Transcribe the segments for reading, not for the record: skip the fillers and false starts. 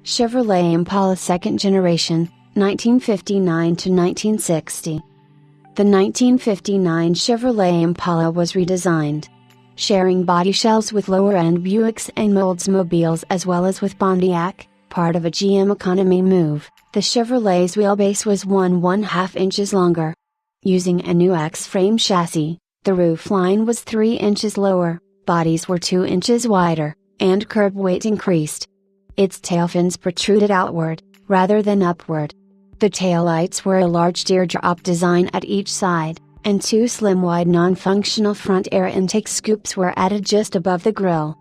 Chevrolet Impala Second Generation, 1959 to 1960. The 1959 Chevrolet Impala was redesigned. Sharing body shells with lower-end Buicks and Oldsmobiles as well as with Pontiac, part of a GM economy move, the Chevrolet's wheelbase was 1½ inches longer. Using a new X-frame chassis, the roofline was 3 inches lower, bodies were 2 inches wider, and curb weight increased. Its tail fins protruded outward, rather than upward. The taillights were a large teardrop design at each side, and 2 slim wide non-functional front air intake scoops were added just above the grille.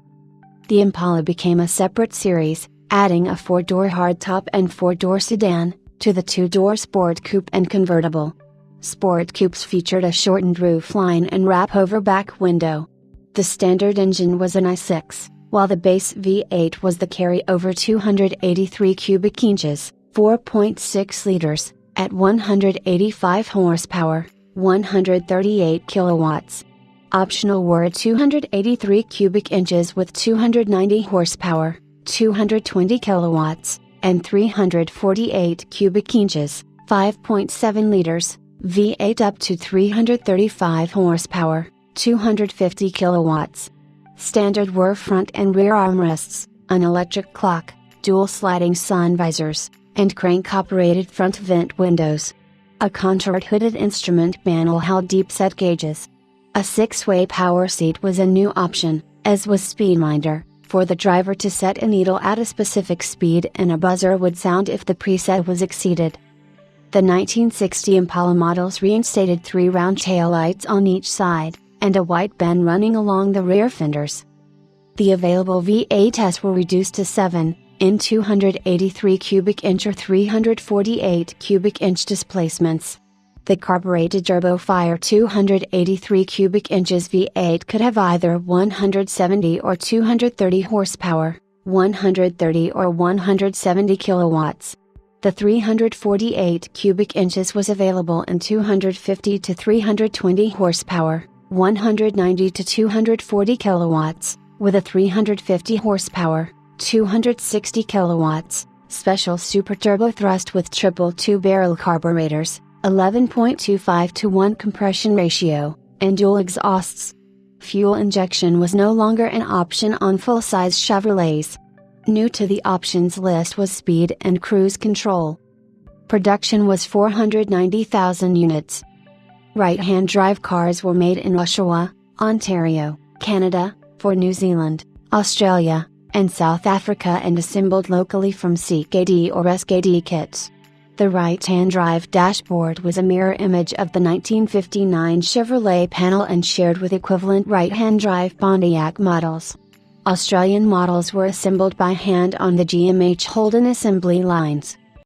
The Impala became a separate series, adding a 4-door hardtop and 4-door sedan, to the 2-door Sport Coupe and convertible. Sport Coupes featured a shortened roofline and wrap-over back window. The standard engine was an i6, while the base V8 was the carry-over 283 cubic inches, 4.6 liters, at 185 horsepower, 138 kilowatts. Optional were 283 cubic inches with 290 horsepower, 220 kilowatts, and 348 cubic inches, 5.7 liters, V8 up to 335 horsepower, 250 kilowatts. Standard were front and rear armrests, an electric clock, dual sliding sun visors, and crank-operated front vent windows. A contoured hooded instrument panel held deep-set gauges. A 6-way power seat was a new option, as was Speedminder, for the driver to set a needle at a specific speed and a buzzer would sound if the preset was exceeded. The 1960 Impala models reinstated 3 round taillights on each side, and a white band running along the rear fenders. The available V8s were reduced to 7, in 283 cubic inch or 348 cubic inch displacements. The carbureted Turbofire 283 cubic inches V8 could have either 170 or 230 horsepower, 130 or 170 kilowatts. The 348 cubic inches was available in 250 to 320 horsepower, 190 to 240 kilowatts, with a 350 horsepower, 260 kilowatts, special super turbo thrust with triple 2-barrel carburetors, 11.25:1 compression ratio, and dual exhausts. Fuel injection was no longer an option on full-size Chevrolets. New to the options list was speed and cruise control. Production was 490,000 units. Right-hand drive cars were made in Oshawa, Ontario, Canada, for New Zealand, Australia, and South Africa and assembled locally from CKD or SKD kits. The right-hand drive dashboard was a mirror image of the 1959 Chevrolet panel and shared with equivalent right-hand drive Pontiac models. Australian models were assembled by hand on the GMH Holden assembly lines.